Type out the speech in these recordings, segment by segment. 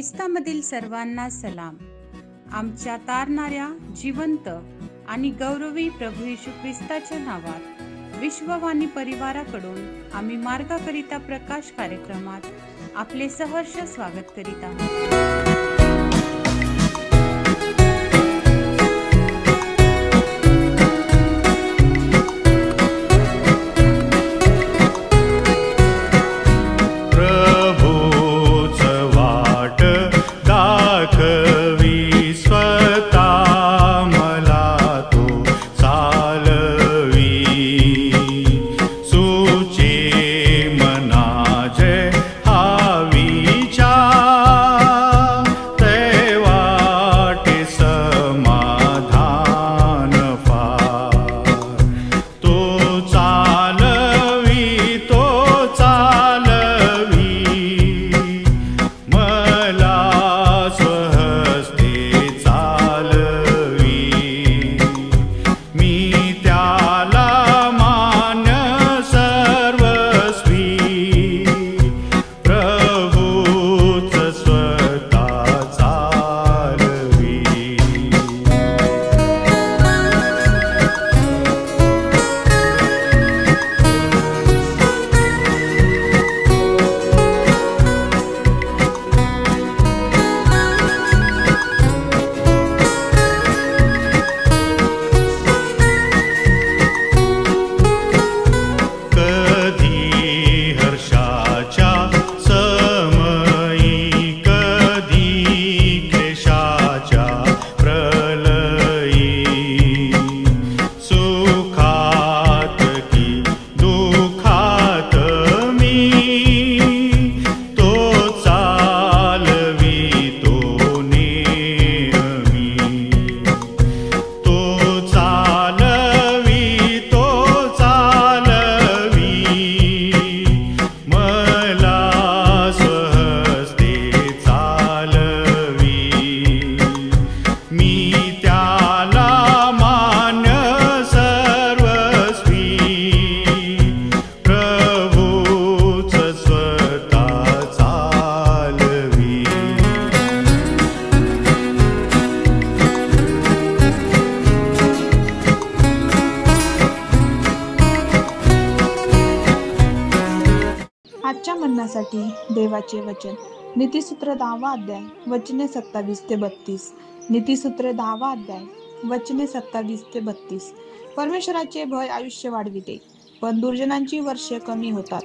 ख्रिस्तामधील सर्वांना सलाम. आमच्या तारणाऱ्या जिवंत आणि गौरवी प्रभू येशू ख्रिस्ताच्या नावात विश्ववाणी परिवाराकडून आम्ही मार्गाकरिता प्रकाश कार्यक्रमात आपले सहर्ष स्वागत करीत आहोत. आजच्या म्हणण्यासाठी देवाचे वचन नीतिसूत्र 10 अध्याय वचने 27 ते 32. नीतिसूत्र 10 अध्याय वचने 27 ते 32. परमेश्वराचे भय आयुष्य वाढविते, पण दुर्जनांची वर्षे कमी होतात.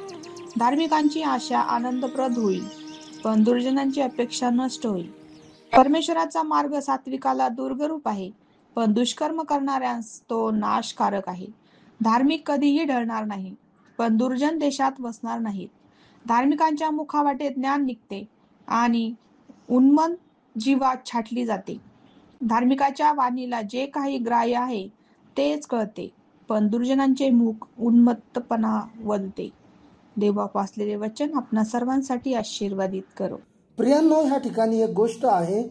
धार्मिकांची आशा आनंदप्रद होईल, पण दुर्जनांची अपेक्षा नष्ट होईल. परमेश्वराचा मार्ग सात्विकाला दुर्गरूप आहे, पण दुष्कर्म करणाऱ्यांस तो नाशकारक आहे. धार्मिक कधीही ढळणार नाही, पण दुर्जन देशात वसणार नाहीत. धार्मिकांच्या मुखावाटे ज्ञान निघते आणि उन्मत्त जीवात छाटली जाते. धार्मिकाच्या वाणीला जे काही ग्राह्य आहे तेच कळते, पण दुर्जनांचे मुख उन्मत्तपणा वदते. देवा वाचलेले वचन आपणा सर्वांसाठी आशीर्वादित करो. प्रियांनो, ह्या ठिकाणी एक गोष्ट आहे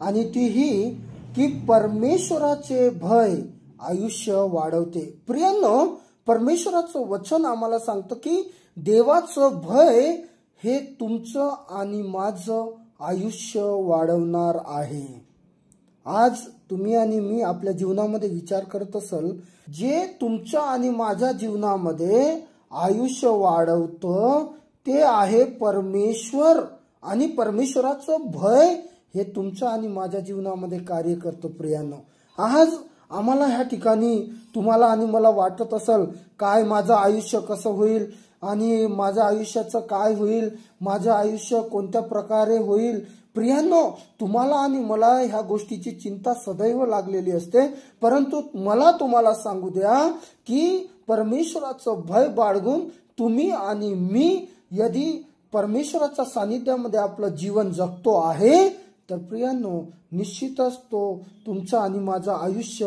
आणि ती ही की परमेश्वराचे भय आयुष्य वाढवते. प्रियांनो, परमेश्वराचं वचन आम्हाला सांगतं की देवाचं भय हे तुमचं आणि माझं आयुष्य वाढवणार आहे. आज तुम्ही आणि मी आपल्या जीवनामध्ये विचार करत असाल, जे तुमच्या आणि माझ्या जीवनामध्ये आयुष्य वाढवतं ते आहे परमेश्वर, आणि परमेश्वराचं भय हे तुमच्या आणि माझ्या जीवनामध्ये कार्य करतं. प्रियांनो, आज आम्हाला ह्या ठिकाणी तुम्हाला आणि मला वाटत असेल, काय माझं आयुष्य कसं होईल आणि माझ्या आयुष्याचं काय होईल, माझं आयुष्य कोणत्या प्रकारे होईल. प्रियांनो, तुम्हाला आणि मला ह्या गोष्टीची चिंता सदैव लागलेली असते, परंतु मला तुम्हाला सांगू द्या की परमेश्वराचं भय बाळगून तुम्ही आणि मी यदि परमेश्वराच्या सानिध्यामध्ये आपलं जीवन जगतो आहे तर प्रियांनो, निश्चितच तो तुमचं आणि माझं आयुष्य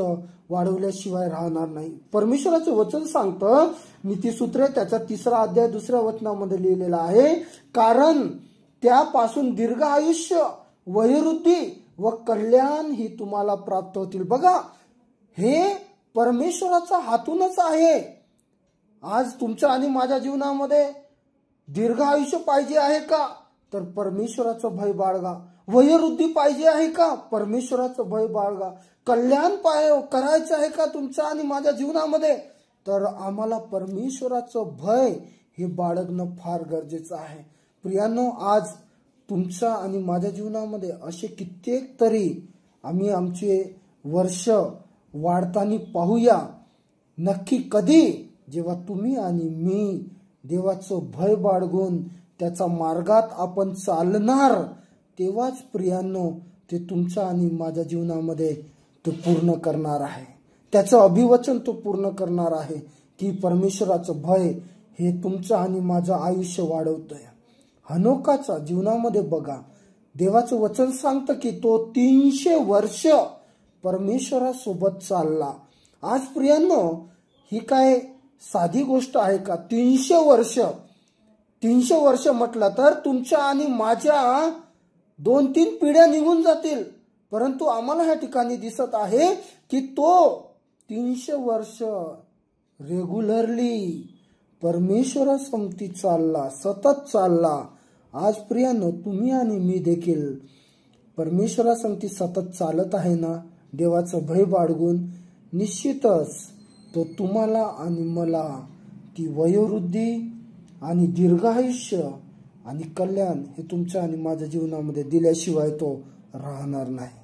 वाढवल्याशिवाय राहणार नाही. परमेश्वराचे वचन सांगतं, नीतिसूत्रे त्याचा 3 अध्याय 2 वचनामध्ये लिहिलेला आहे, कारण त्यापासून दीर्घ आयुष्य, वयोवृद्धी व कल्याण ही तुम्हाला प्राप्त होतील. बघा, हे परमेश्वराच्या हातूनच आहे. आज तुमच्या आणि माझ्या जीवनामध्ये दीर्घ आयुष्य पाहिजे आहे का, तर परमेश्वराचं भय बाळगा. वयोवृद्धी पाहिजे आहे का? परमेश्वराचं भय बाळगा. कल्याण करायचं आहे का तुमच्या आणि माझ्या जीवनामध्ये? तर आम्हाला परमेश्वराचं भय हे बाळगणं फार गरजेचं आहे. प्रियांनो, आज तुमच्या आणि माझ्या जीवनामध्ये असे कित्येक तरी आम्ही आमचे वर्ष वाढताना पाहूया. नक्की कधी? जेव्हा तुम्ही आणि मी देवाचं भय बाळगून त्याच्या मार्गात आपण चालणार, तेव्हाच प्रियांनो ते तुमच्या आणि माझ्या जीवनामध्ये तो पूर्ण करणार आहे. त्याचं अभिवचन तो पूर्ण करणार आहे की परमेश्वराचं भय हे तुमचं आणि माझं आयुष्य वाढवतंय. हनोकाच्या जीवनामध्ये बघा, देवाचं वचन सांगतं की तो 300 वर्ष परमेश्वरासोबत चालला. आज प्रियांनो, ही काय साधी गोष्ट आहे का? 300 वर्ष म्हटलं तर तुमच्या आणि माझ्या 2-3 पिढ्या निघून जातील. परंतु आम्हाला ह्या ठिकाणी दिसत आहे की तो 300 वर्ष रेग्युलरली परमेश्वरासमती चालला, सतत चालला. आज प्रियांनो, तुम्ही आणि मी देखील परमेश्वरासमती सतत चालत आहे ना, देवाचं भय बाळगून? निश्चितच तो तुम्हाला आणि मला ती वयोवृद्धी आणि दीर्घायुष्य आणि कल्याण हे तुमच्या आणि माझ्या जीवनामध्ये दिल्याशिवाय तो राहणार नाही.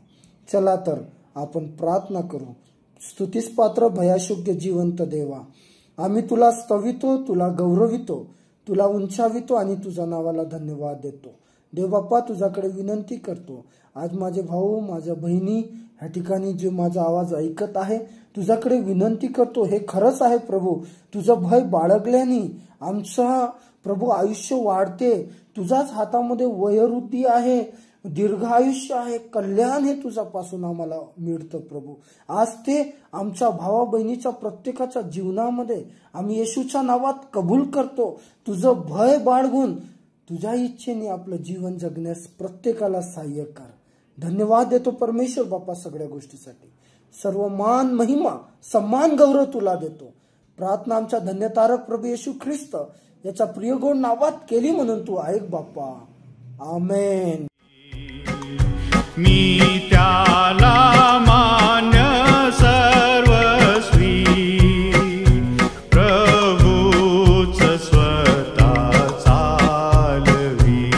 चला तर आपण प्रार्थना करू. स्तुतीस पात्र भयाशोग्य जिवंत देवा, आम्ही तुला स्तवितो, तुला गौरवितो, तुला उंचावितो आणि तुझ्या नावाला धन्यवाद देतो. देव बाप्पा, तुझ्याकडे विनंती करतो, आज माझे भाऊ, माझ्या बहिणी ह्या ठिकाणी जे माझा आवाज ऐकत आहे, तुझ्याकडे विनंती करतो. हे खरंच आहे प्रभू, तुझं भय बाळगल्याने आमचं प्रभू आयुष्य वाढते. तुझ्याच हातामध्ये वयोवृद्धी आहे, दीर्घायुष्य आहे, कल्याण हे तुझ्यापासून आम्हाला मिळतं प्रभू. आज ते आमच्या भावा बहिणीच्या प्रत्येकाच्या जीवनामध्ये आम्ही येशूच्या नावात कबूल करतो. तुझं भय बाळगून तुझ्या इच्छेने आपलं जीवन जगण्यास प्रत्येकाला सहाय्य कर. धन्यवाद देतो परमेश्वर बाप्पा सगळ्या गोष्टीसाठी. सर्व मान, महिमा, सन्मान, गौरव तुला देतो. प्रार्थना आमच्या धन्यतारक प्रभू येशू ख्रिस्त याच्या प्रियगोड नावात केली म्हणून तू ऐक बाप्पा. आमेन. मी त्याला मान्य सर्वस्वी, प्रभूच स्वतः चालवी.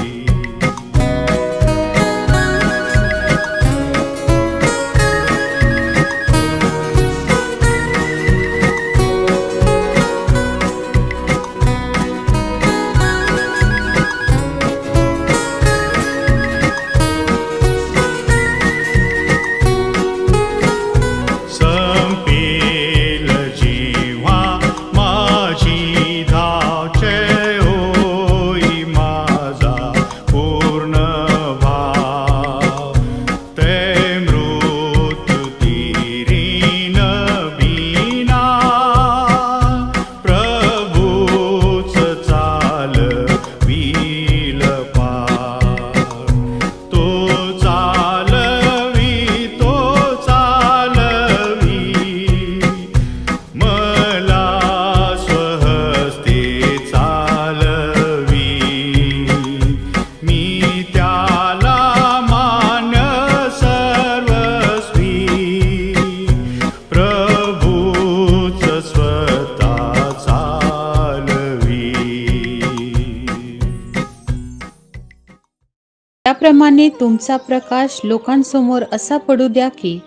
त्याप्रमाणे तुमचा प्रकाश लोकांसमोर असा पडू द्या की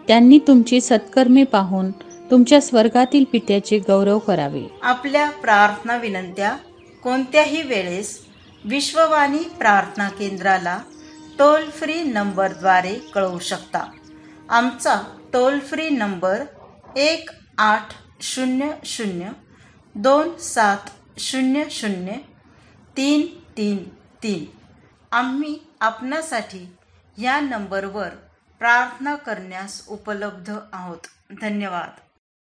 त्यांनी तुमची सत्कर्मे पाहून तुमच्या स्वर्गातील पित्याचे गौरव करावे. आपल्या प्रार्थना विनंत्या कोणत्याही वेळेस विश्ववाणी प्रार्थना केंद्राला टोल फ्री नंबरद्वारे कळवू शकता. आमचा टोल फ्री नंबर 1-800-2700-333. आम्ही आपणासाठी या नंबरवर प्रार्थना करण्यास उपलब्ध आहोत. धन्यवाद.